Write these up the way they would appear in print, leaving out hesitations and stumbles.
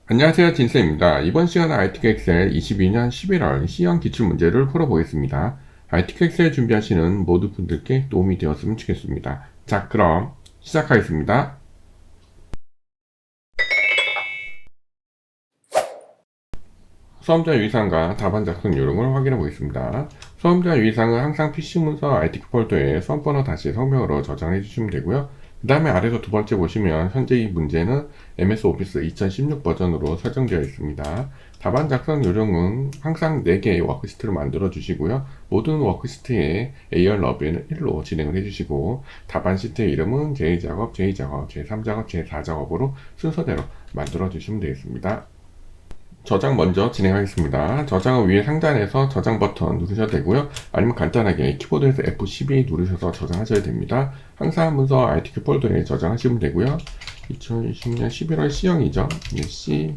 안녕하세요, 진쌤입니다. 이번 시간은 ITK 엑셀 22년 11월 C형 기출문제를 풀어보겠습니다. ITK 엑셀 준비하시는 모든 분들께 도움이 되었으면 좋겠습니다. 자, 그럼 시작하겠습니다. 수험자 유의사항과 답안 작성 요령을 확인해 보겠습니다. 수험자 유의사항은 항상 PC 문서 ITK 폴더에 수험번호 다시 성명으로 저장해 주시면 되고요. 그 다음에 아래서 두 번째 보시면 현재 이 문제는 MS 오피스 2016 버전으로 설정되어 있습니다. 답안 작성 요령은 항상 4개의 워크시트를 만들어 주시고요. 모든 워크시트에 AR 러비는 1로 진행을 해주시고 답안 시트의 이름은 제2작업, 제2작업, 제3작업, 제4작업으로 순서대로 만들어 주시면 되겠습니다. 저장 먼저 진행하겠습니다. 저장은 위에 상단에서 저장 버튼 누르셔도 되고요. 아니면 간단하게 키보드에서 F12 누르셔서 저장하셔야 됩니다. 항상 문서 ITK 폴더에 저장하시면 되고요. 2020년 11월 C형이죠. C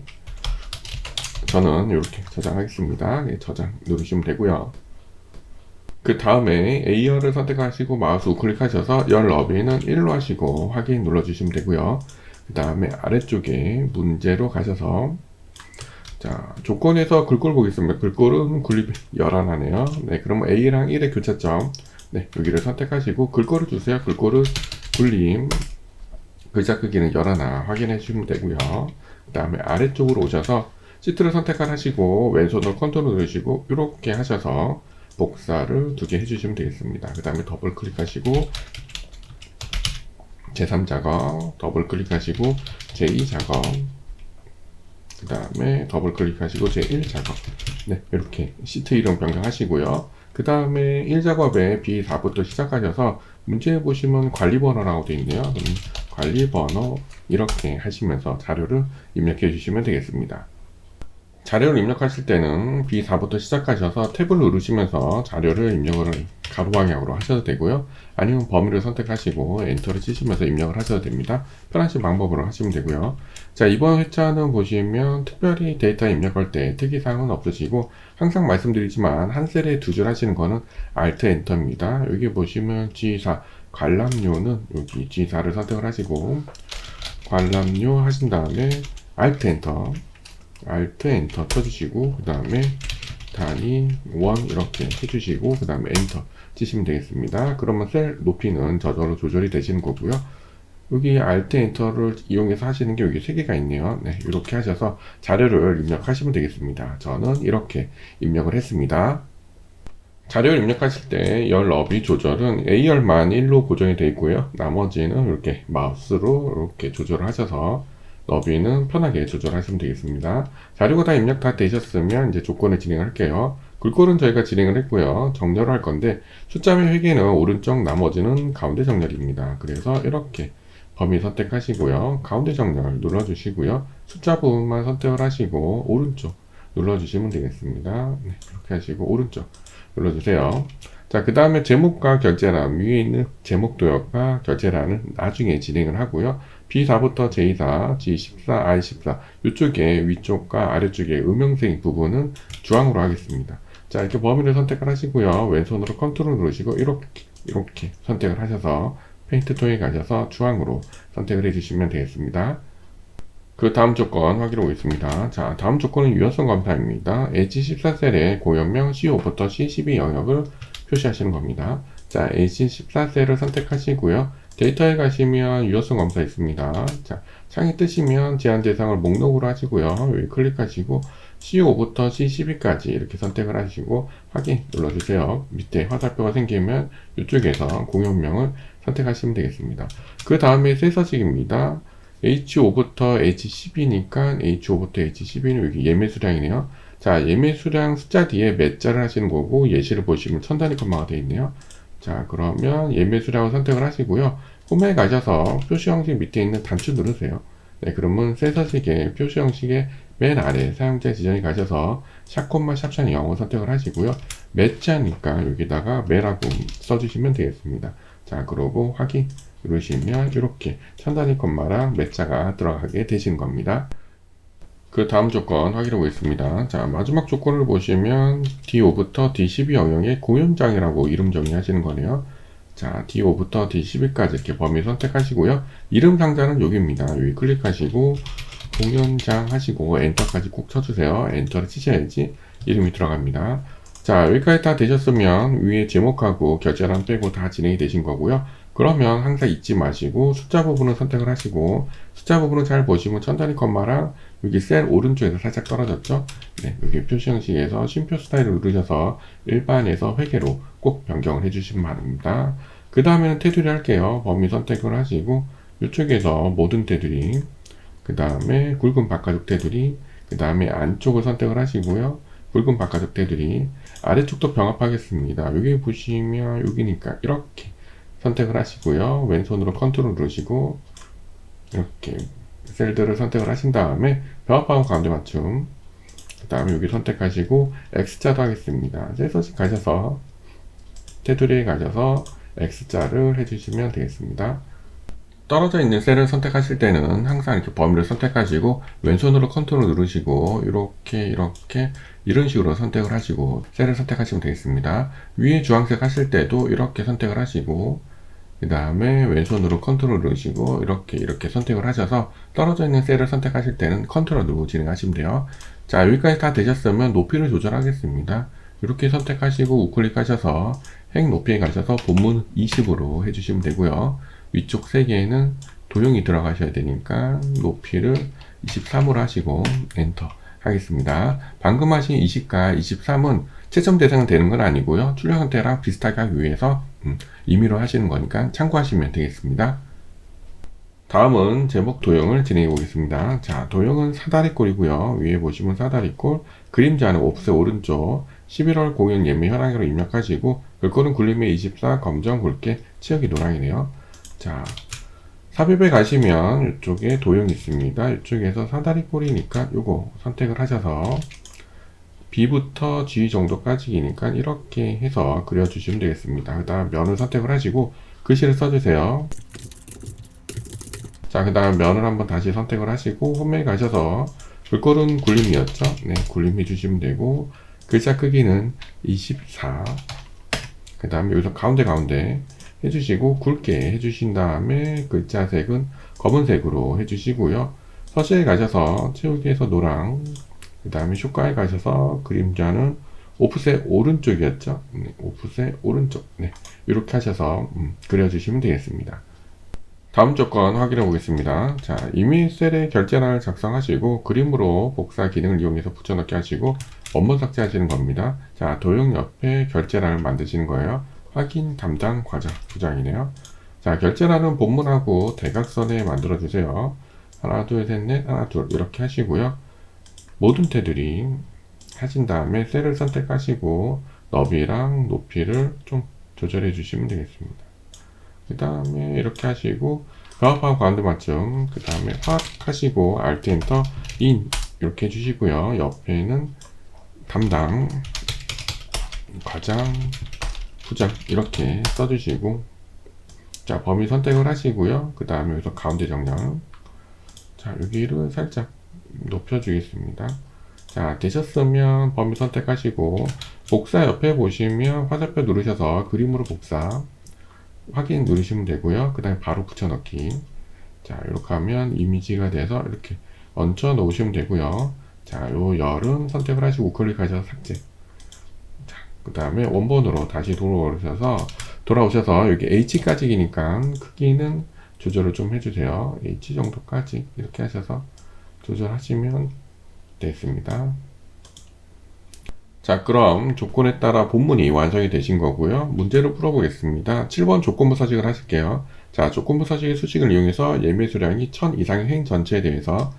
저는 이렇게 저장하겠습니다. 저장 누르시면 되고요. 그 다음에 A열을 선택하시고 마우스 우클릭하셔서 열 너비는 1로 하시고 확인 눌러주시면 되고요. 그 다음에 아래쪽에 문제로 가셔서 자, 조건에서 글꼴 보겠습니다. 글꼴은 굴립 열하나네요. 네, 그러면 A랑 1의 교차점. 네, 여기를 선택하시고 글꼴을 주세요. 글꼴은 굴림. 글자 크기는 열하나 확인해 주시면 되고요. 그 다음에 아래쪽으로 오셔서 시트를 선택하시고 왼손으로 컨트롤 누르시고 이렇게 하셔서 복사를 2개 해주시면 되겠습니다. 그 다음에 더블 클릭하시고 제3작업, 더블 클릭하시고 제2작업, 그 다음에 더블 클릭하시고 제1작업. 네, 이렇게 시트 이름 변경하시고요. 그 다음에 1작업에 B4부터 시작하셔서 문제에 보시면 관리번호라고 되어 있네요. 그럼 관리번호 이렇게 하시면서 자료를 입력해 주시면 되겠습니다. 자료를 입력하실 때는 B4부터 시작하셔서 탭을 누르시면서 자료를 입력을 가로 방향으로 하셔도 되고요. 아니면 범위를 선택하시고 엔터를 치시면서 입력을 하셔도 됩니다. 편하신 방법으로 하시면 되고요. 자, 이번 회차는 보시면 특별히 데이터 입력할 때 특이사항은 없으시고 항상 말씀드리지만 한 셀에 2줄 하시는 거는 Alt 엔터입니다. 여기 보시면 G4 관람료는 여기 G4를 선택을 하시고 관람료 하신 다음에 Alt 엔터 쳐주시고 그 다음에 단위 1 이렇게 해주시고 그 다음에 엔터 치시면 되겠습니다. 그러면 셀 높이는 저절로 조절이 되시는 거고요. 여기 Alt 엔터를 이용해서 하시는 게 여기 3개가 있네요. 네, 이렇게 하셔서 자료를 입력하시면 되겠습니다. 저는 이렇게 입력을 했습니다. 자료를 입력하실 때 열 너비 조절은 A열만 1로 고정이 되어 있고요. 나머지는 이렇게 마우스로 이렇게 조절을 하셔서 너비는 편하게 조절하시면 되겠습니다. 자료가 다 입력 다 되셨으면 이제 조건을 진행할게요. 글꼴은 저희가 진행을 했고요. 정렬을 할 건데 숫자의 회계는 오른쪽, 나머지는 가운데 정렬입니다. 그래서 이렇게 범위 선택하시고요. 가운데 정렬 눌러주시고요. 숫자 부분만 선택을 하시고 오른쪽 눌러주시면 되겠습니다. 네, 이렇게 하시고 오른쪽 눌러주세요. 자, 그 다음에 제목과 결제란 위에 있는 제목 도역과 결제란은 나중에 진행을 하고요. B4부터 J4, G14, I14 이쪽에 위쪽과 아래쪽에 음영색 부분은 주황으로 하겠습니다. 자, 이렇게 범위를 선택을 하시고요. 왼손으로 컨트롤 누르시고 이렇게 선택을 하셔서 페인트 톤에 가셔서 주황으로 선택을 해주시면 되겠습니다. 그 다음 조건 확인해 보겠습니다. 자, 다음 조건은 유연성 검사입니다. H14셀의 고연명 C5부터 C12 영역을 표시하시는 겁니다. 자, H14셀을 선택하시고요. 데이터에 가시면 유연성 검사 있습니다. 자, 창이 뜨시면 제한 대상을 목록으로 하시고요. 여기 클릭하시고 C5부터 C12까지 이렇게 선택을 하시고 확인 눌러주세요. 밑에 화살표가 생기면 이쪽에서 공연명을 선택하시면 되겠습니다. 그 다음에 쇠서식입니다. H5부터 H12니까 H5부터 H12는 여기 예매 수량이네요. 자, 예매 수량 숫자 뒤에 몇 자를 하시는 거고 예시를 보시면 천 단위 콤마가 되어 있네요. 자, 그러면 예매 수량을 선택을 하시고요. 홈에 가셔서 표시 형식 밑에 있는 단추 누르세요. 네, 그러면 쇠서식의 표시 형식의 맨 아래 사용자 지정에 가셔서 샵콤마 샵션 영어 선택을 하시고요. 몇 자니까 여기다가 매라고 써주시면 되겠습니다. 자, 그러고 확인 누르시면 이렇게 천 단위 콤마랑 몇 자가 들어가게 되시는 겁니다. 그 다음 조건 확인해 보겠습니다. 자, 마지막 조건을 보시면 D5부터 D12 영역의 공연장이라고 이름 정의하시는 거네요. 자, D5부터 D12까지 이렇게 범위 선택하시고요. 이름 상자는 여기입니다. 여기 클릭하시고 공연장 하시고 엔터까지 꼭 쳐주세요. 엔터를 치셔야지 이름이 들어갑니다. 자, 여기까지 다 되셨으면 위에 제목하고 결제란 빼고 다 진행이 되신 거고요. 그러면 항상 잊지 마시고 숫자 부분을 선택을 하시고, 숫자 부분을 잘 보시면 천천히 컴마랑 여기 셀 오른쪽에서 살짝 떨어졌죠? 네, 여기 표시 형식에서 쉼표 스타일을 누르셔서 일반에서 회계로 꼭 변경을 해주시면 바랍니다. 그 다음에는 테두리 할게요. 범위 선택을 하시고 이쪽에서 모든 테두리, 그 다음에 굵은 바깥쪽 테두리, 그 다음에 안쪽을 선택을 하시고요. 굵은 바깥쪽 테두리, 아래쪽도 병합하겠습니다. 여기 보시면 여기니까 이렇게 선택을 하시고요. 왼손으로 컨트롤 누르시고 이렇게 셀들을 선택을 하신 다음에 병합하고 가운데 맞춤, 그 다음에 여기 선택하시고 X자도 하겠습니다. 셀서식 가셔서 테두리에 가셔서 X자를 해주시면 되겠습니다. 떨어져 있는 셀을 선택하실 때는 항상 이렇게 범위를 선택하시고 왼손으로 컨트롤 누르시고 이렇게 이런 식으로 선택을 하시고 셀을 선택하시면 되겠습니다. 위에 주황색 하실 때도 이렇게 선택을 하시고 그 다음에 왼손으로 컨트롤 누르시고 이렇게 선택을 하셔서 떨어져 있는 셀을 선택하실 때는 컨트롤 누르고 진행하시면 돼요. 자, 여기까지 다 되셨으면 높이를 조절하겠습니다. 이렇게 선택하시고 우클릭하셔서 행 높이에 가셔서 본문 20으로 해주시면 되고요. 위쪽 3개에는 도형이 들어가셔야 되니까 높이를 23으로 하시고 엔터 하겠습니다. 방금 하신 20과 23은 채점 대상은 되는 건 아니고요. 출력 형태랑 비슷하게 하기 위해서 임의로 하시는 거니까 참고하시면 되겠습니다. 다음은 제목 도형을 진행해 보겠습니다. 자, 도형은 사다리꼴이고요. 위에 보시면 사다리꼴, 그림자는 옵셋 오른쪽, 11월 공연 예매 현황으로 입력하시고 글꼴은 굴림의 24, 검정 굵게, 치역이 노랑이네요. 자, 삽입에 가시면 이쪽에 도형이 있습니다. 이쪽에서 사다리꼴이니까 요거 선택을 하셔서 B부터 G 정도까지니까 이렇게 해서 그려주시면 되겠습니다. 그 다음 면을 선택을 하시고 글씨를 써주세요. 자, 그 다음 면을 한번 다시 선택을 하시고 홈에 가셔서 글꼴은 굴림이었죠? 네, 굴림 해주시면 되고 글자 크기는 24, 그 다음에 여기서 가운데 해주시고 굵게 해주신 다음에 글자 색은 검은색으로 해주시고요. 서식에 가셔서 채우기에서 노랑, 그 다음에 효과에 가셔서 그림자는 오프셋 오른쪽이었죠? 네, 오프셋 오른쪽. 네, 이렇게 하셔서 그려주시면 되겠습니다. 다음 조건 확인해 보겠습니다. 자, 이미 셀에 결제란을 작성하시고 그림으로 복사 기능을 이용해서 붙여넣기 하시고 원본 삭제하시는 겁니다. 자, 도형 옆에 결제란을 만드시는 거예요. 확인 담당 과자 2장이네요. 자, 결제란은 본문하고 대각선에 만들어 주세요. 하나, 둘, 셋, 넷, 하나, 둘 이렇게 하시고요. 모든 테두리 하신 다음에 셀을 선택하시고 너비랑 높이를 좀 조절해 주시면 되겠습니다. 그 다음에 이렇게 하시고 가업하고 가운데 맞춤, 그 다음에 확 하시고 Alt 엔터 인 이렇게 해주시고요. 옆에는 담당 과장 부장 이렇게 써주시고, 자, 범위 선택을 하시고요. 그 다음에 여기서 가운데 정렬, 자, 여기를 살짝 높여주겠습니다. 자, 되셨으면 범위 선택하시고 복사 옆에 보시면 화살표 누르셔서 그림으로 복사 확인 누르시면 되고요. 그 다음에 바로 붙여넣기. 자, 이렇게 하면 이미지가 돼서 이렇게 얹혀 놓으시면 되고요. 자, 요 열은 선택을 하시고 우클릭하셔서 삭제. 자, 그 다음에 원본으로 다시 돌아오셔서 여기 H까지니까 크기는 조절을 좀 해주세요. H 정도까지 이렇게 하셔서 조절하시면 됐습니다. 자, 그럼 조건에 따라 본문이 완성이 되신 거고요. 문제를 풀어보겠습니다. 7번 조건부 서식을 하실게요. 자, 조건부 서식의 수식을 이용해서 예매 수량이 1000 이상의 행 전체에 대해서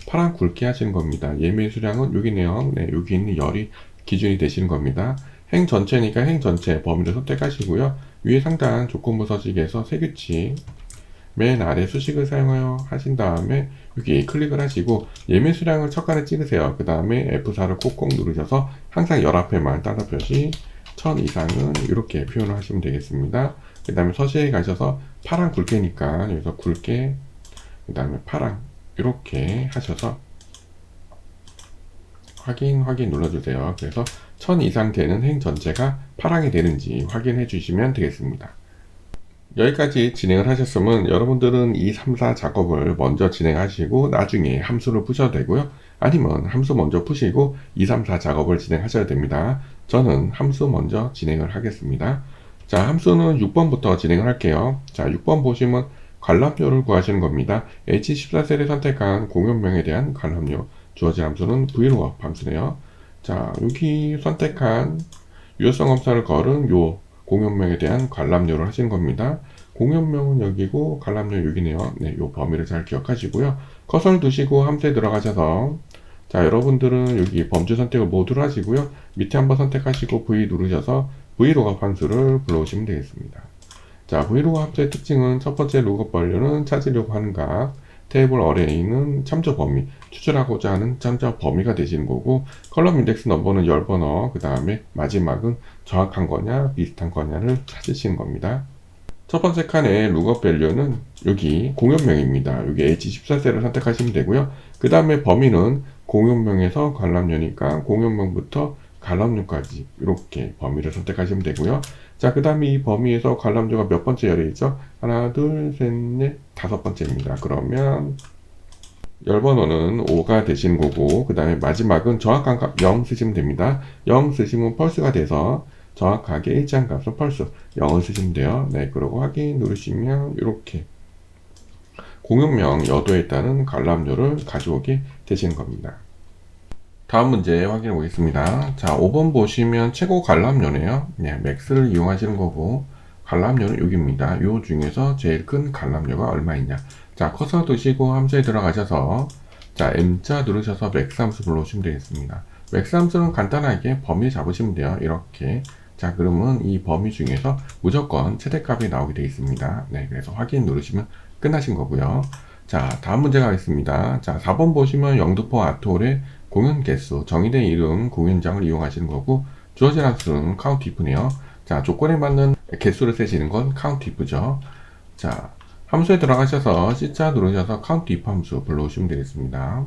파란 굵게 하시는 겁니다. 예매 수량은 여기네요. 네, 여기 있는 열이 기준이 되시는 겁니다. 행 전체니까 행 전체 범위를 선택하시고요. 위에 상단 조건부 서식에서 세규칙 맨 아래 수식을 사용하여 하신 다음에 여기 클릭을 하시고 예매 수량을 척간에 찍으세요. 그 다음에 F4를 콕콕 누르셔서 항상 열 앞에만 따라 표시 1000 이상은 이렇게 표현을 하시면 되겠습니다. 그 다음에 서식에 가셔서 파란 굵게니까 여기서 굵게, 그 다음에 파랑 이렇게 하셔서 확인 눌러주세요. 그래서 1000 이상 되는 행 전체가 파랑이 되는지 확인해 주시면 되겠습니다. 여기까지 진행을 하셨으면 여러분들은 2, 3, 4 작업을 먼저 진행하시고 나중에 함수를 푸셔도 되고요. 아니면 함수 먼저 푸시고 2, 3, 4 작업을 진행하셔야 됩니다. 저는 함수 먼저 진행을 하겠습니다. 자, 함수는 6번부터 진행을 할게요. 자, 6번 보시면 관람료를 구하시는 겁니다. H14셀에 선택한 공연명에 대한 관람료. 주어진 함수는 V로업 함수네요. 자, 여기 선택한 유효성 검사를 걸은 요 공연명에 대한 관람료를 하시는 겁니다. 공연명은 여기고 관람료 여기네요. 네, 요 범위를 잘 기억하시고요. 커서를 두시고 함수에 들어가셔서 자, 여러분들은 여기 범주 선택을 모두로 하시고요. 밑에 한번 선택하시고 V 누르셔서 V로그 함수를 불러오시면 되겠습니다. 자, V로그 함수의 특징은 첫 번째 로그 번류는 찾으려고 하는 각, 테이블 어레이는 참조 범위, 추출하고자 하는 참조 범위가 되시는 거고, 컬럼 인덱스 넘버는 열 번호, 그 다음에 마지막은 정확한 거냐, 비슷한 거냐를 찾으시는 겁니다. 첫 번째 칸의 룩업 밸류는 여기 공연명입니다. 여기 H14셀을 선택하시면 되고요. 그 다음에 범위는 공연명에서 관람료니까 공연명부터 관람료까지 이렇게 범위를 선택하시면 되고요. 자, 그 다음에 이 범위에서 관람료가 몇 번째 열이죠? 하나, 둘, 셋, 넷, 다섯 번째입니다. 그러면 열번호는 5가 되시는 거고, 그 다음에 마지막은 정확한 값 0 쓰시면 됩니다. 0 쓰시면 펄스가 돼서 정확하게 일치한 값은 펄스 0을 쓰시면 돼요. 네, 그리고 확인 누르시면 이렇게 공용명 여도에 따른 관람료를 가져오게 되시는 겁니다. 다음 문제 확인해 보겠습니다. 자, 5번 보시면 최고 관람료네요. 네, 맥스를 이용하시는 거고 관람료는 여기입니다. 요 중에서 제일 큰 관람료가 얼마있냐. 자, 커서 두시고 함수에 들어가셔서 자, M자 누르셔서 맥스 함수 불러오시면 되겠습니다. 맥스 함수는 간단하게 범위 잡으시면 돼요. 이렇게. 자, 그러면 이 범위 중에서 무조건 최대값이 나오게 되어 있습니다. 네, 그래서 확인 누르시면 끝나신 거고요. 자, 다음 문제 가겠습니다. 자, 4번 보시면 영등포 아트홀의 공연 개수, 정의된 이름, 공연장을 이용하시는 거고, 주어진 함수는 count if네요. 자, 조건에 맞는 개수를 세시는 건 count if죠. 자, 함수에 들어가셔서 C자 누르셔서 count if 함수 불러오시면 되겠습니다.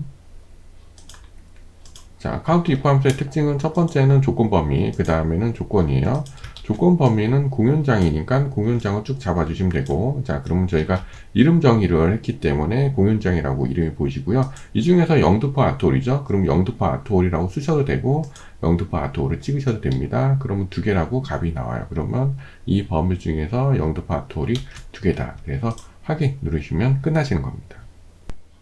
자, count if 함수의 특징은 첫 번째는 조건 범위, 그 다음에는 조건이에요. 조건 범위는 공연장이니까 공연장을 쭉 잡아주시면 되고, 자, 그러면 저희가 이름 정의를 했기 때문에 공연장이라고 이름이 보이시고요. 이 중에서 영등포 아트홀이죠. 그럼 영등포 아트홀이라고 쓰셔도 되고, 영등포 아트홀을 찍으셔도 됩니다. 그러면 두 개라고 값이 나와요. 그러면 이 범위 중에서 영등포 아트홀이 두 개다. 그래서 확인 누르시면 끝나시는 겁니다.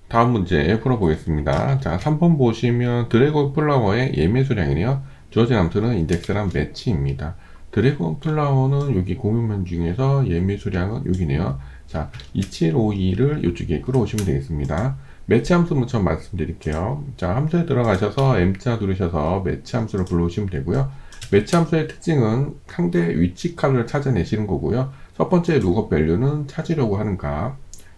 다음 문제 풀어보겠습니다. 자, 3번 보시면 드래곤 플라워의 예매 수량이네요. 주어진 함수는 인덱스랑 매치입니다. 드래곤 플라워는 여기 공유면 중에서 예매 수량은 여기네요. 자, 2752를 이쪽에 끌어오시면 되겠습니다. 매치 함수 먼저 말씀드릴게요. 자, 함수에 들어가셔서 M자 누르셔서 매치 함수를 불러오시면 되고요. 매치 함수의 특징은 상대 위치 값을 찾아내시는 거고요. 첫 번째 룩업 밸류는 찾으려고 하는 값.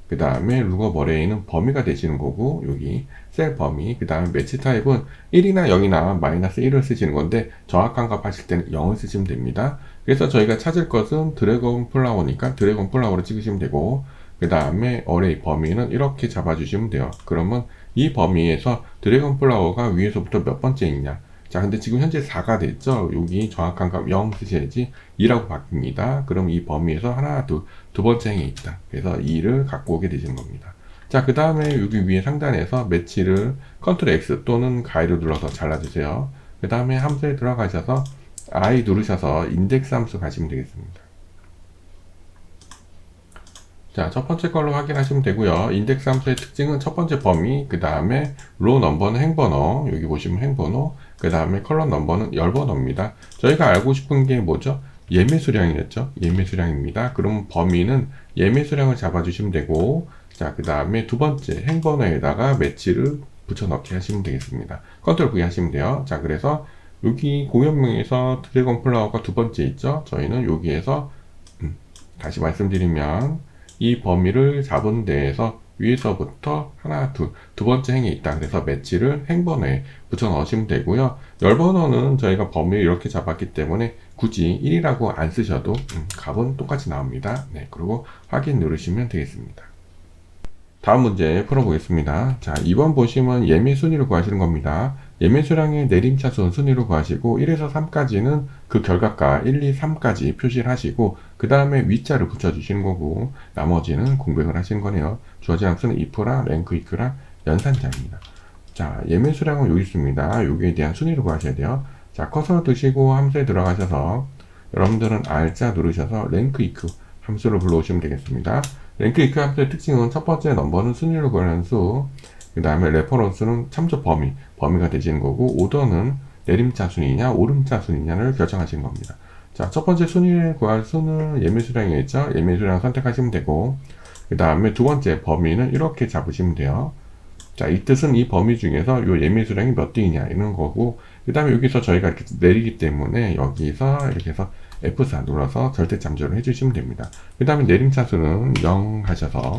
그 다음에 룩업 어레이는 범위가 되시는 거고, 여기 셀 범위, 그 다음에 매치 타입은 1이나 0이나 마이너스 1을 쓰시는 건데, 정확한 값 하실 때는 0을 쓰시면 됩니다. 그래서 저희가 찾을 것은 드래곤 플라워니까 드래곤 플라워를 찍으시면 되고, 그 다음에 어레이 범위는 이렇게 잡아주시면 돼요. 그러면 이 범위에서 드래곤 플라워가 위에서부터 몇 번째 있냐. 자, 근데 지금 현재 4가 됐죠? 여기 정확한 값 0 쓰셔야지 2라고 바뀝니다. 그럼 이 범위에서 하나, 두 번째 행에 있다. 그래서 2를 갖고 오게 되시는 겁니다. 자, 그 다음에 여기 위에 상단에서 매치를 컨트롤 X 또는 가위를 눌러서 잘라주세요. 그 다음에 함수에 들어가셔서 I 누르셔서 인덱스 함수 가시면 되겠습니다. 자, 첫 번째 걸로 확인하시면 되고요. 인덱스 함수의 특징은 첫 번째 범위, 그 다음에 로 넘버는 행번호, 여기 보시면 행번호, 그 다음에 컬럼 넘버는 열번호입니다. 저희가 알고 싶은 게 뭐죠? 예매 수량이었죠? 예매 수량입니다. 그럼 범위는 예매 수량을 잡아주시면 되고, 자, 그 다음에 두 번째 행번호에다가 매치를 붙여넣기 하시면 되겠습니다. 컨트롤 V 하시면 돼요. 자, 그래서 여기 공연명에서 드래곤 플라워가 두 번째 있죠? 저희는 여기에서 다시 말씀드리면 이 범위를 잡은 데에서 위에서부터 하나, 두 번째 행이 있다. 그래서 매치를 행번호에 붙여 넣으시면 되고요. 열번호는 저희가 범위를 이렇게 잡았기 때문에 굳이 1이라고 안 쓰셔도 값은 똑같이 나옵니다. 네, 그리고 확인 누르시면 되겠습니다. 다음 문제 풀어보겠습니다. 자, 2번 보시면 예매 순위를 구하시는 겁니다. 예매 수량의 내림차순 순위로 구하시고 1에서 3까지는 그 결과가 1, 2, 3까지 표시를 하시고 그 다음에 위자를 붙여주시는 거고 나머지는 공백을 하시는 거네요. 주어진 함수는 if랑 랭크 equ랑 연산자입니다. 자, 예매 수량은 여기 있습니다. 여기에 대한 순위로 구하셔야 돼요. 자, 커서 드시고 함수에 들어가셔서 여러분들은 R자 누르셔서 랭크 eq 함수를 불러오시면 되겠습니다. 랭크 eq 함수의 특징은 첫 번째 넘버는 순위로 구하는 수, 그 다음에 레퍼런스는 참조 범위가 되시는 거고, 오더는 내림차 순위냐 오름차 순위냐를 결정하시는 겁니다. 자, 첫 번째 순위를 구할 수는 예매 수량이겠죠. 예매 수량 선택하시면 되고, 그 다음에 두 번째 범위는 이렇게 잡으시면 돼요. 자, 이 뜻은 이 범위 중에서 요 예매 수량이 몇 등이냐 이런 거고, 그 다음에 여기서 저희가 이렇게 내리기 때문에 여기서 이렇게 해서 F4 눌러서 절대 잠조를 해주시면 됩니다. 그 다음에 내림차수는 0 하셔서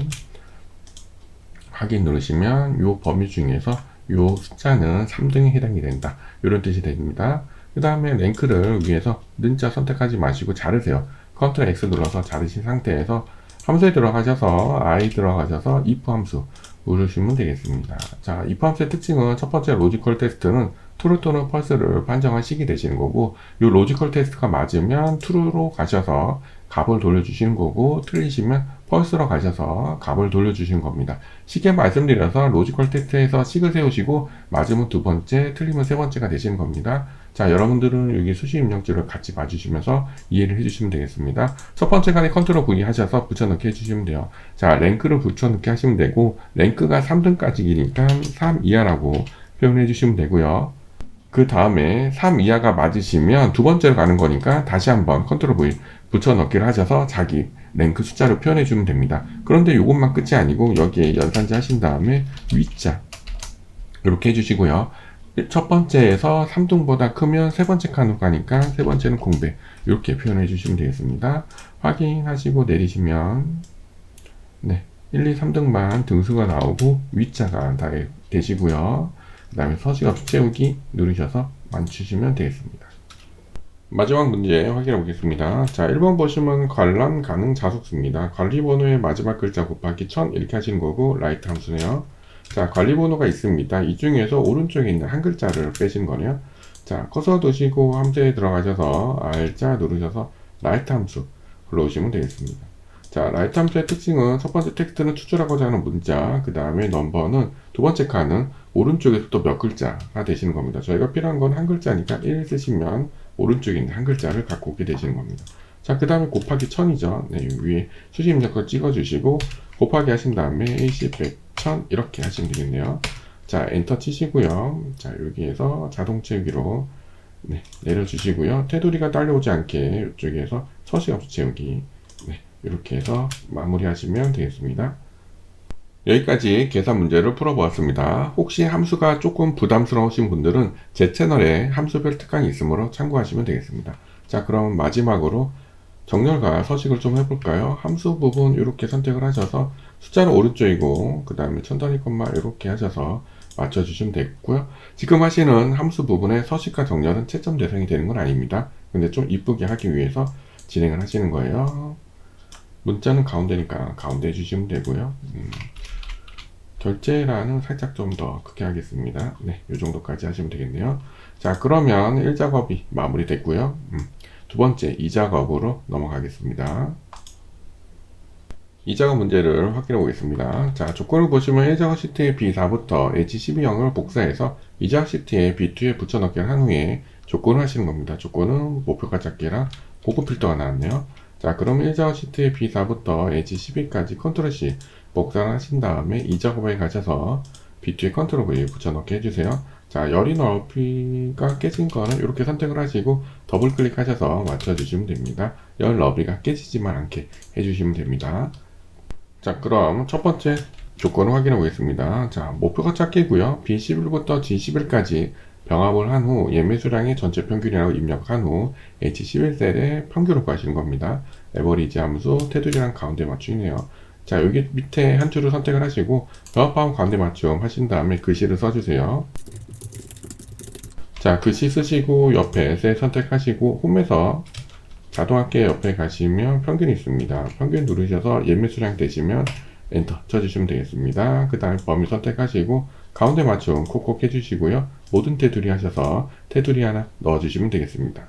확인 누르시면 요 범위 중에서 요 숫자는 3등에 해당이 된다. 이런 뜻이 됩니다. 그 다음에 랭크를 위해서 는자 선택하지 마시고 자르세요. 컨트롤 X 눌러서 자르신 상태에서 함수에 들어가셔서 I 들어가셔서 if 함수 누르시면 되겠습니다. 자, if 함수의 특징은 첫 번째 로지컬 테스트는 true 또는 false를 판정하시게 되시는 거고, 이 로지컬 테스트가 맞으면 true로 가셔서 값을 돌려주시는 거고, 틀리시면 false로 가셔서 값을 돌려주시는 겁니다. 쉽게 말씀드려서 로지컬 테스트에서 식을 세우시고 맞으면 두 번째, 틀리면 세 번째가 되시는 겁니다. 자, 여러분들은 여기 수식 입력지를 같이 봐주시면서 이해를 해주시면 되겠습니다. 첫 번째 칸에 컨트롤 V 하셔서 붙여넣기 해주시면 돼요. 자, 랭크를 붙여넣기 하시면 되고, 랭크가 3등까지이니까 3 이하라고 표현해 주시면 되고요. 그 다음에 3 이하가 맞으시면 두 번째로 가는 거니까 다시 한번 컨트롤 V 붙여넣기를 하셔서 자기 랭크 숫자를 표현해 주면 됩니다. 그런데 이것만 끝이 아니고 여기에 연산지 하신 다음에 위자 이렇게 해주시고요. 첫 번째에서 3등보다 크면 세 번째 칸으로 가니까 세 번째는 공백 이렇게 표현해 주시면 되겠습니다. 확인하시고 내리시면 네, 1, 2, 3등만 등수가 나오고 위자가 다 되시고요. 그 다음에 서식없이 채우기 누르셔서 맞추시면 되겠습니다. 마지막 문제 확인해 보겠습니다. 자, 1번 보시면 관람 가능 자속수입니다. 관리번호의 마지막 글자 곱하기 1000 이렇게 하시는 거고 라이트 함수네요. 자, 관리번호가 있습니다. 이 중에서 오른쪽에 있는 한 글자를 빼시는 거네요. 자, 커서 두시고 함수에 들어가셔서 R자 누르셔서 라이트 함수 불러오시면 되겠습니다. 자, 라이트 함수의 특징은 첫 번째 텍스트는 추출하고자 하는 문자, 그 다음에 넘버는 두 번째 칸은 오른쪽에서 또 몇 글자가 되시는 겁니다. 저희가 필요한 건 한 글자니까 1 쓰시면 오른쪽에 있는 한 글자를 갖고 오게 되시는 겁니다. 자, 그 다음에 곱하기 1000이죠. 네, 위에 수식 입력을 찍어주시고 곱하기 하신 다음에 AC 100, 1000 이렇게 하시면 되겠네요. 자, 엔터 치시고요. 자, 여기에서 자동 채우기로 네, 내려주시고요. 테두리가 딸려오지 않게 이쪽에서 서식없이 채우기 네, 이렇게 해서 마무리하시면 되겠습니다. 여기까지 계산 문제를 풀어보았습니다. 혹시 함수가 조금 부담스러우신 분들은 제 채널에 함수별 특강이 있으므로 참고하시면 되겠습니다. 자, 그럼 마지막으로 정렬과 서식을 좀 해볼까요? 함수 부분 이렇게 선택을 하셔서 숫자는 오른쪽이고 그 다음에 천단위 콤마 이렇게 하셔서 맞춰주시면 되겠고요. 지금 하시는 함수 부분의 서식과 정렬은 채점 대상이 되는 건 아닙니다. 근데 좀 이쁘게 하기 위해서 진행을 하시는 거예요. 문자는 가운데니까 가운데 해주시면 되고요. 결제란은 살짝 좀 더 크게 하겠습니다. 네, 이 정도까지 하시면 되겠네요. 자, 그러면 1작업이 마무리됐고요. 두 번째 2작업으로 넘어가겠습니다. 2작업 문제를 확인해 보겠습니다. 자, 조건을 보시면 1작업 시트의 B4부터 H12형을 복사해서 2작업 시트의 B2에 붙여넣기를 한 후에 조건을 하시는 겁니다. 조건은 목표가 작게랑 고급 필터가 나왔네요. 자, 그럼 1작업 시트의 B4부터 H12까지 컨트롤 C 복사를 하신 다음에 2작업에 가셔서 B2에 컨트롤 V 붙여넣기 해주세요. 자, 열이 넓이가 깨진 거는 이렇게 선택을 하시고 더블 클릭하셔서 맞춰주시면 됩니다. 열 너비가 깨지지만 않게 해주시면 됩니다. 자, 그럼 첫 번째 조건을 확인해 보겠습니다. 자, 목표가 작게고요. B11부터 G11까지 병합을 한 후 예매 수량의 전체 평균이라고 입력한 후 H11셀에 평균을 구하시는 겁니다. 에버리지 함수 테두리랑 가운데 맞추기네요. 자, 여기 밑에 한 줄을 선택을 하시고 병합하면 가운데 맞춤 하신 다음에 글씨를 써주세요. 자, 글씨 쓰시고 옆에 셀 선택하시고 홈에서 자동합계 옆에 가시면 평균이 있습니다. 평균 누르셔서 예매 수량 되시면 엔터 쳐주시면 되겠습니다. 그 다음에 범위 선택하시고 가운데 맞춤 콕콕 해주시고요. 모든 테두리 하셔서 테두리 하나 넣어주시면 되겠습니다.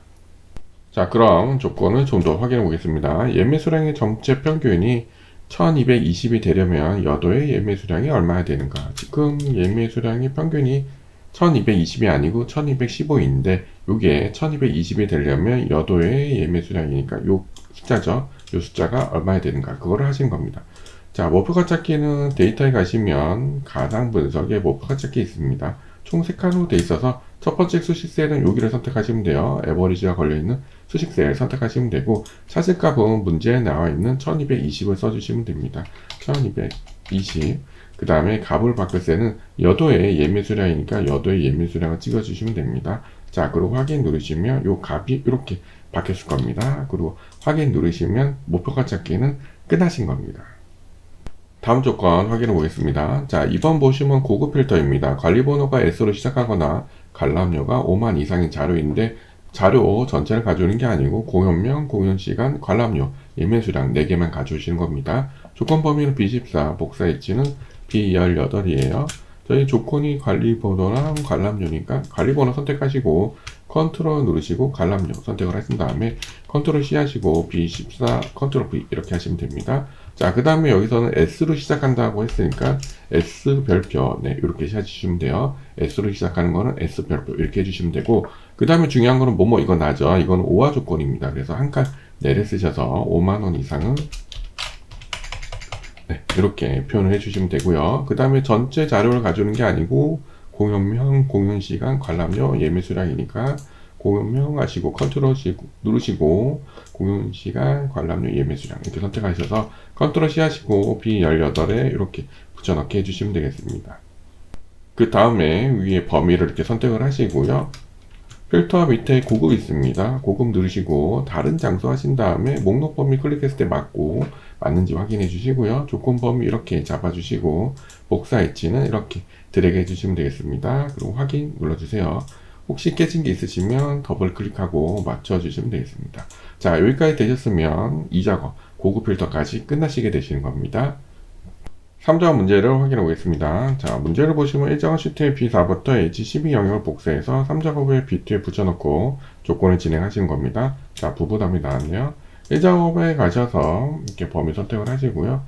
자, 그럼 조건을 좀 더 확인해 보겠습니다. 예매 수량의 전체 평균이 1220이 되려면 여도의 예매 수량이 얼마나 되는가? 지금 예매 수량의 평균이 1220이 아니고 1215인데 이게 1220이 되려면 여도의 예매 수량이니까 요 숫자죠. 요 숫자가 얼마나 되는가? 그거를 하신 겁니다. 자, 목표가 찾기는 데이터에 가시면 가상 분석에 목표가 찾기 있습니다. 총 3칸으로 되어 있어서 첫 번째 수식셀은 여기를 선택하시면 돼요. 에버리지가 걸려있는 수식셀 선택하시면 되고, 찾을 값은 문제에 나와 있는 1220을 써주시면 됩니다. 1220. 그 다음에 값을 바꿀 때는 여도의 예매수량이니까 여도의 예매수량을 찍어주시면 됩니다. 자, 그리고 확인 누르시면 요 값이 이렇게 바뀌었을 겁니다. 그리고 확인 누르시면 목표가 찾기는 끝나신 겁니다. 다음 조건 확인해 보겠습니다. 자, 2번 보시면 고급 필터입니다. 관리번호가 S로 시작하거나 관람료가 5만 이상인 자료인데 자료 전체를 가져오는 게 아니고 공연명, 공연시간, 관람료, 예매수량 4개만 가져오시는 겁니다. 조건 범위는 B14, 복사 엣지는 B18이에요. 저희 조건이 관리번호랑 관람료니까 관리번호 선택하시고 컨트롤 누르시고 관람료 선택을 하신 다음에 컨트롤 C 하시고 B14, 컨트롤 V 이렇게 하시면 됩니다. 자, 그 다음에 여기서는 S로 시작한다고 했으니까 S 별표, 네, 이렇게 해주시면 돼요. S로 시작하는 거는 S 별표 이렇게 해주시면 되고, 그 다음에 중요한 거는 뭐뭐 이거 나죠. 이건 5화 조건입니다. 그래서 한 칸 내려 쓰셔서 5만원 이상은 네, 이렇게 표현을 해주시면 되고요. 그 다음에 전체 자료를 가져오는 게 아니고 공연명, 공연시간, 관람료, 예매수량이니까 공연명 하시고 컨트롤 C 누르시고 공연시간, 관람료, 예매수량 이렇게 선택하셔서 컨트롤 C 하시고 B18에 이렇게 붙여넣기 해주시면 되겠습니다. 그 다음에 위에 범위를 이렇게 선택을 하시고요. 필터 밑에 고급 있습니다. 고급 누르시고 다른 장소 하신 다음에 목록 범위 클릭했을 때 맞는지 확인해 주시고요. 조건 범위 이렇게 잡아 주시고 복사 엣지는 이렇게 드래그 해 주시면 되겠습니다. 그리고 확인 눌러 주세요. 혹시 깨진 게 있으시면 더블 클릭하고 맞춰 주시면 되겠습니다. 자, 여기까지 되셨으면 이 작업 고급 필터까지 끝나시게 되시는 겁니다. 3자 문제를 확인해 보겠습니다. 자, 문제를 보시면 1작업 시트의 B4부터 H12 영역을 복사해서 3작업에 B2에 붙여넣고 조건을 진행하시는 겁니다. 자, 부부답이 나왔네요. 1작업에 가셔서 이렇게 범위 선택을 하시고요.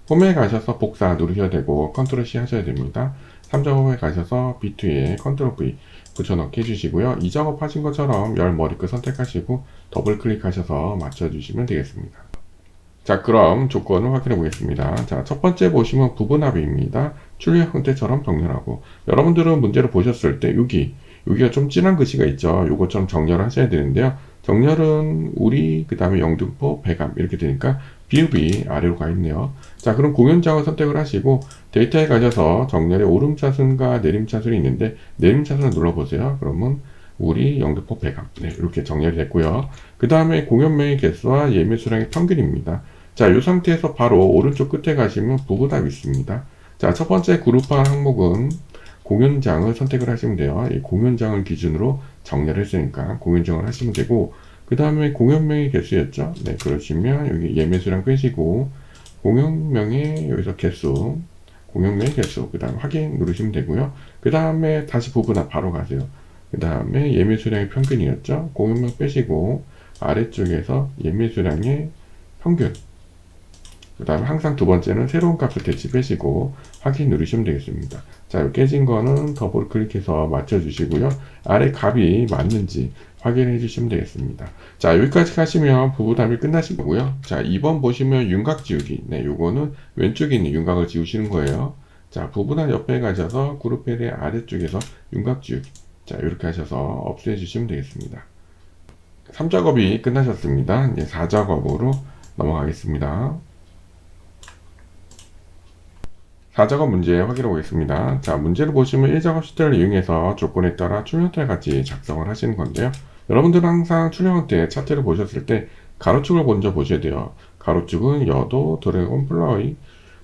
홈에 가셔서 복사 누르셔야 되고 컨트롤 C 하셔야 됩니다. 3작업에 가셔서 B2에 컨트롤 V 붙여넣기 해주시고요. 2작업 하신 것처럼 열 머리끝 선택하시고 더블 클릭하셔서 맞춰주시면 되겠습니다. 자, 그럼 조건을 확인해 보겠습니다. 자, 첫 번째 보시면 부분합입니다. 출력 형태처럼 정렬하고, 여러분들은 문제를 보셨을 때 여기가 좀 진한 글씨가 있죠. 요것처럼 정렬을 하셔야 되는데요. 정렬은 우리, 그 다음에 영등포, 배감 이렇게 되니까 비읍이 아래로 가 있네요. 자, 그럼 공연장을 선택을 하시고 데이터에 가셔서 정렬의 오름차순과 내림차순이 있는데 내림차순을 눌러보세요. 그러면 우리 영등포 배감, 네, 이렇게 정렬이 됐고요. 그 다음에 공연명의 개수와 예매 수량의 평균입니다. 자, 이 상태에서 바로 오른쪽 끝에 가시면 부부답이 있습니다. 자, 첫 번째 그룹화 항목은 공연장을 선택을 하시면 돼요. 이 공연장을 기준으로 정렬을 했으니까 공연장을 하시면 되고, 그 다음에 공연명의 개수였죠. 네, 그러시면 여기 예매 수량 빼시고 공연명의 여기서 개수, 공연명의 개수, 그 다음에 확인 누르시면 되고요. 그 다음에 다시 부분합 바로 가세요. 그 다음에 예매 수량의 평균이었죠. 공연명 빼시고 아래쪽에서 예매 수량의 평균, 그 다음에 항상 두 번째는 새로운 값을 대치 빼시고 확인 누르시면 되겠습니다. 자, 깨진 거는 더블 클릭해서 맞춰주시고요. 아래 값이 맞는지 확인해 주시면 되겠습니다. 자, 여기까지 하시면 부부담이 끝나신 거고요. 자, 2번 보시면 윤곽 지우기. 네, 요거는 왼쪽에 있는 윤곽을 지우시는 거예요. 자, 부부담 옆에 가셔서 그룹 펠의 아래쪽에서 윤곽 지우기. 자, 이렇게 하셔서 없애 주시면 되겠습니다. 3작업이 끝나셨습니다. 이제 4작업으로 넘어가겠습니다. 4작업 문제 확인해 보겠습니다. 자, 문제를 보시면 1작업 시트를 이용해서 조건에 따라 출력형태 같이 작성을 하시는 건데요. 여러분들은 항상 출력형태 차트를 보셨을 때 가로축을 먼저 보셔야 돼요. 가로축은 여도, 드래곤,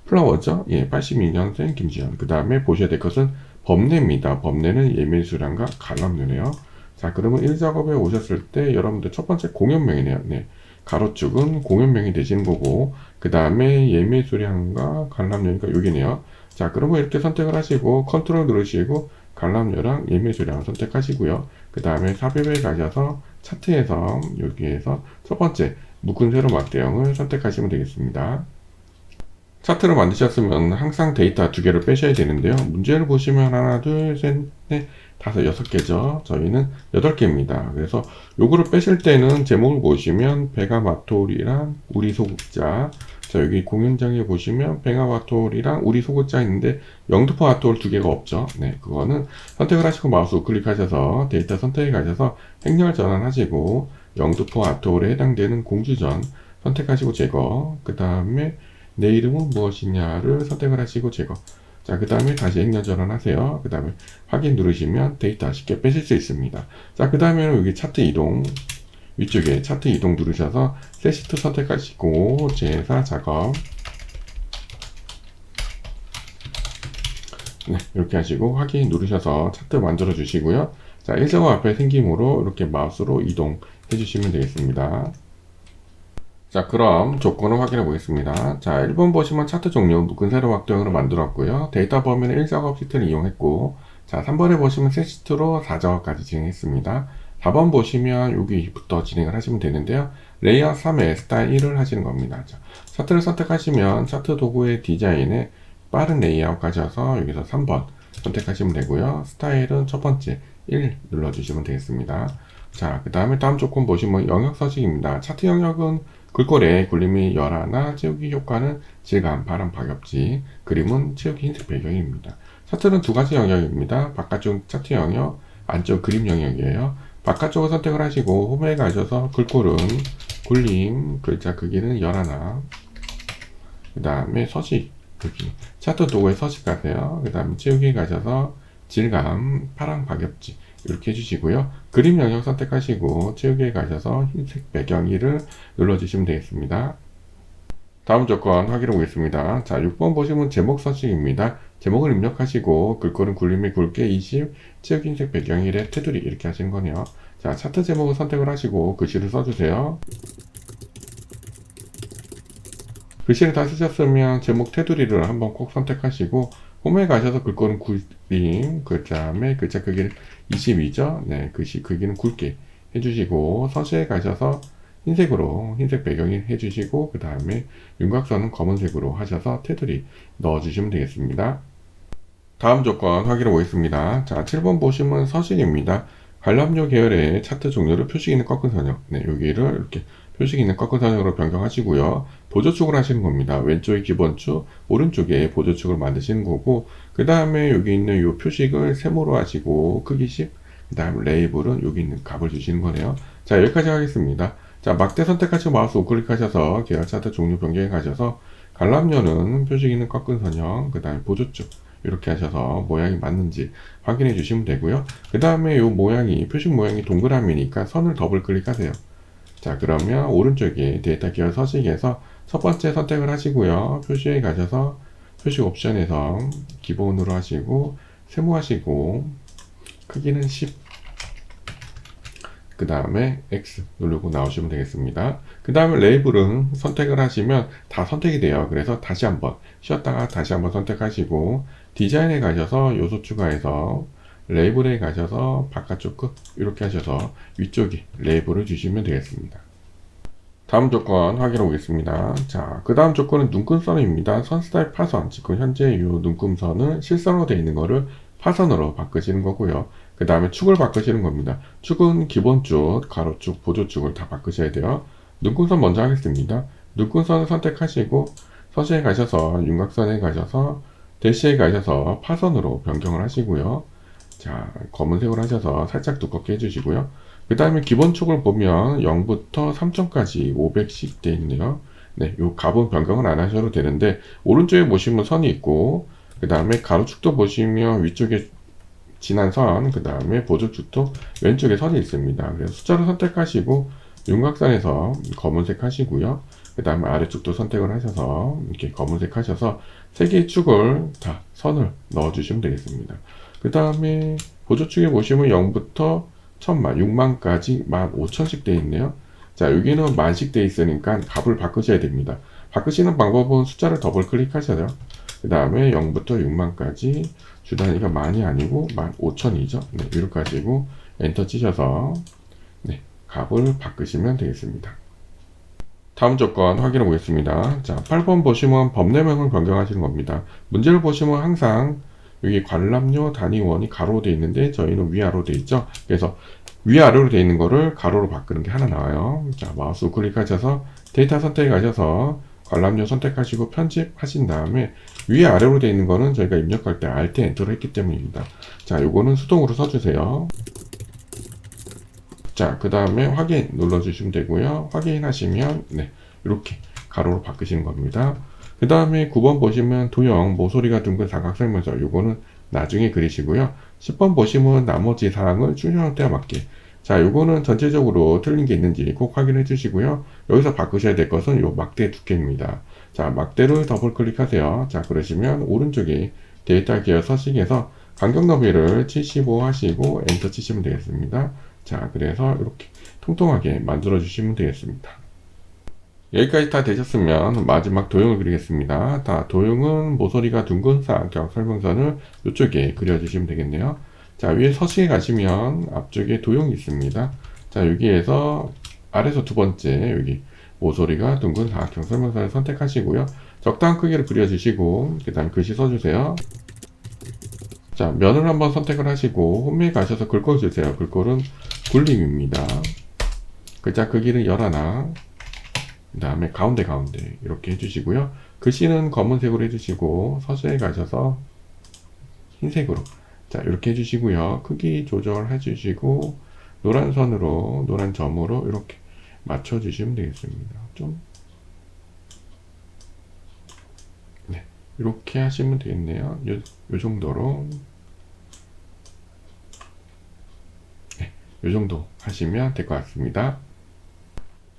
플라워죠? 예, 82년생 김지현. 그 다음에 보셔야 될 것은 범례입니다. 범례는 예매수량과 관람료네요. 자, 그러면 1작업에 오셨을 때 여러분들 첫 번째 공연명이네요. 네. 가로축은 공연명이 되시는 거고, 그 다음에 예매수량과 관람료니까 여기네요. 자, 그러면 이렇게 선택을 하시고 컨트롤 누르시고 관람료랑 예매수량 선택하시고요. 그 다음에 삽입에 가셔서 차트에서 여기에서 첫 번째 묶은 세로 막대형을 선택하시면 되겠습니다. 차트를 만드셨으면 항상 데이터 두 개를 빼셔야 되는데요. 문제를 보시면 하나, 둘, 셋, 넷, 다섯, 여섯 개죠. 저희는 8개입니다. 그래서 요거를 빼실 때는 제목을 보시면 베가마톨이랑 우리 소극자. 자, 여기 공연장에 보시면 베가마톨이랑 우리 소극자 있는데 영등포 아톨 두 개가 없죠. 네, 그거는 선택을 하시고 마우스 우클릭하셔서 데이터 선택에 가셔서 행렬 전환하시고 영등포 아톨에 해당되는 공주전 선택하시고 제거. 그 다음에 내 이름은 무엇이냐를 선택을 하시고 제거. 자, 그 다음에 다시 행렬 전환하세요. 그 다음에 확인 누르시면 데이터 쉽게 빼실 수 있습니다. 자, 그 다음에는 여기 차트 이동, 위쪽에 차트 이동 누르셔서 셋시트 선택하시고 제사 작업. 네, 이렇게 하시고 확인 누르셔서 차트 만들어 주시고요. 자, 일정호 앞에 생김으로 이렇게 마우스로 이동해 주시면 되겠습니다. 자, 그럼 조건을 확인해 보겠습니다. 자, 1번 보시면 차트 종류 묶은 세로 확대형으로 만들었고요. 데이터 범위는 1작업 시트를 이용했고, 자, 3번에 보시면 세 시트로 4작업까지 진행했습니다. 4번 보시면 여기부터 진행을 하시면 되는데요. 레이아웃 3에 스타일 1을 하시는 겁니다. 자, 차트를 선택하시면 차트 도구의 디자인에 빠른 레이아웃 가셔서 여기서 3번 선택하시면 되고요. 스타일은 첫 번째 1 눌러주시면 되겠습니다. 자, 그 다음에 다음 조건 보시면 영역 서식입니다. 차트 영역은 글꼴에 굴림이 열하나 채우기 효과는 질감, 바람, 박엽지, 그림은 채우기 흰색 배경입니다. 차트는 두 가지 영역입니다. 바깥쪽 차트 영역, 안쪽 그림 영역이에요. 바깥쪽을 선택을 하시고 홈에 가셔서 글꼴은 굴림, 글자 크기는 열하나, 그 다음에 서식 크기, 차트 도구에 서식 가세요. 그 다음에 채우기 가셔서 질감, 파랑, 박엽지 이렇게 해주시고요. 그림 영역 선택하시고 채우기에 가셔서 흰색 배경 1을 눌러주시면 되겠습니다. 다음 조건 확인해 보겠습니다. 자, 6번 보시면 제목 서식입니다. 제목을 입력하시고 글꼴은 굴림이 굵게 20, 채우기 흰색 배경 1에 테두리 이렇게 하시는 거네요. 자, 차트 제목을 선택을 하시고 글씨를 써주세요. 글씨를 다 쓰셨으면 제목 테두리를 한번 꼭 선택하시고 홈에 가셔서 글꼴은 굴림, 그 다음에 글자 크기는 22죠. 네, 글씨 크기는 굵게 해주시고 서식에 가셔서 흰색으로 흰색 배경이 해주시고 그 다음에 윤곽선은 검은색으로 하셔서 테두리 넣어주시면 되겠습니다. 다음 조건 확인해 보겠습니다. 자, 7번 보시면 서식입니다. 관람료 계열의 차트 종류를 표식 있는 꺾은 선형. 네, 여기를 이렇게 표식 있는 꺾은 선형으로 변경하시고요. 보조축을 하시는 겁니다. 왼쪽에 기본축, 오른쪽에 보조축을 만드시는 거고, 그 다음에 여기 있는 이 표식을 세모로 하시고, 크기 10, 그 다음 레이블은 여기 있는 값을 주시는 거네요. 자, 여기까지 하겠습니다. 자, 막대 선택하시고 마우스 우클릭하셔서 계열 차트 종류 변경에 가셔서 관람료는 표식 있는 꺾은 선형, 그 다음에 보조축, 이렇게 하셔서 모양이 맞는지 확인해 주시면 되고요. 그 다음에 이 모양이, 표식 모양이 동그라미니까 선을 더블 클릭하세요. 자, 그러면 오른쪽에 데이터 계열 서식에서 첫 번째 선택을 하시고요. 표시에 가셔서 표식 옵션에서 기본으로 하시고 세모하시고 크기는 10, 그 다음에 X 누르고 나오시면 되겠습니다. 그 다음에 레이블은 선택을 하시면 다 선택이 돼요. 그래서 다시 한번 쉬었다가 다시 한번 선택하시고 디자인에 가셔서 요소 추가해서 레이블에 가셔서 바깥쪽 끝 이렇게 하셔서 위쪽에 레이블을 주시면 되겠습니다. 다음 조건 확인해 보겠습니다. 자, 그 다음 조건은 눈금선입니다. 선 스타일 파선, 지금 현재 이 눈금선은 실선으로 되어 있는 거를 파선으로 바꾸시는 거고요. 그 다음에 축을 바꾸시는 겁니다. 축은 기본축, 가로축, 보조축을 다 바꾸셔야 돼요. 눈금선 먼저 하겠습니다. 눈금선을 선택하시고 서식에 가셔서 윤곽선에 가셔서 대시에 가셔서 파선으로 변경을 하시고요. 자, 검은색으로 하셔서 살짝 두껍게 해주시고요. 그 다음에 기본축을 보면 0부터 3점까지 500씩 되어 있네요. 네, 요 값은 변경을 안 하셔도 되는데 오른쪽에 보시면 선이 있고 그 다음에 가로축도 보시면 위쪽에 진한 선, 그 다음에 보조축도 왼쪽에 선이 있습니다. 그래서 숫자를 선택하시고 윤곽선에서 검은색 하시고요. 그 다음에 아래쪽도 선택을 하셔서 이렇게 검은색 하셔서 세 개의 축을 다 선을 넣어 주시면 되겠습니다. 그 다음에 보조축에 보시면 0부터 1000만, 6만까지 15,000씩 되어 있네요. 자, 여기는 만씩 되어 있으니까 값을 바꾸셔야 됩니다. 바꾸시는 방법은 숫자를 더블 클릭하셔요. 그 다음에 0부터 6만까지 주 단위가 만이 아니고 15,000이죠. 네, 이렇게 가지고 엔터 치셔서 네, 값을 바꾸시면 되겠습니다. 다음 조건 확인해 보겠습니다. 자, 8번 보시면 법례명을 변경하시는 겁니다. 문제를 보시면 항상 여기 관람료 단위원이 가로로 되어 있는데 저희는 위아래로 되어 있죠. 그래서 위아래로 되어 있는 거를 가로로 바꾸는 게 하나 나와요. 자, 마우스 우클릭하셔서 데이터 선택해 가셔서 관람료 선택하시고 편집하신 다음에 위아래로 되어 있는 거는 저희가 입력할 때 Alt Enter를 했기 때문입니다. 자, 요거는 수동으로 써주세요. 자, 그 다음에 확인 눌러주시면 되고요. 확인하시면 네, 이렇게 가로로 바꾸시는 겁니다. 그 다음에 9번 보시면 도형 모서리가 둥근 사각 설명서 요거는 나중에 그리시고요. 10번 보시면 나머지 사항을 출력 형태와 맞게, 자, 요거는 전체적으로 틀린 게 있는지 꼭 확인해 주시고요. 여기서 바꾸셔야 될 것은 요 막대 두께입니다. 자, 막대를 더블 클릭하세요. 자, 그러시면 오른쪽에 데이터 기어 서식에서 간격 너비를 75 하시고 엔터 치시면 되겠습니다. 자, 그래서 이렇게 통통하게 만들어 주시면 되겠습니다. 여기까지 다 되셨으면 마지막 도형을 그리겠습니다. 도형은 모서리가 둥근 사각형 설명선을 이쪽에 그려주시면 되겠네요. 자, 위에 서식에 가시면 앞쪽에 도형이 있습니다. 자, 여기에서 아래서 두 번째 여기 모서리가 둥근 사각형 설명선을 선택하시고요. 적당한 크기를 그려주시고 그 다음에 글씨 써주세요. 자, 면을 한번 선택을 하시고 홈에 가셔서 글꼴 주세요. 글꼴은 굴림입니다. 글자 크기는 11, 그 다음에 가운데 이렇게 해주시고요. 글씨는 검은색으로 해주시고 서식에 가셔서 흰색으로, 자, 이렇게 해주시고요. 크기 조절해 주시고 노란 선으로, 노란 점으로 이렇게 맞춰주시면 되겠습니다. 좀 네, 이렇게 하시면 되겠네요. 요 정도로 네, 요 정도 하시면 될 것 같습니다.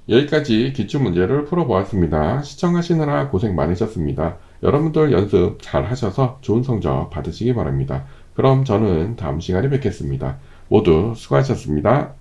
여기까지 기출문제를 풀어보았습니다. 시청하시느라 고생 많으셨습니다. 여러분들 연습 잘 하셔서 좋은 성적 받으시기 바랍니다. 그럼 저는 다음 시간에 뵙겠습니다. 모두 수고하셨습니다.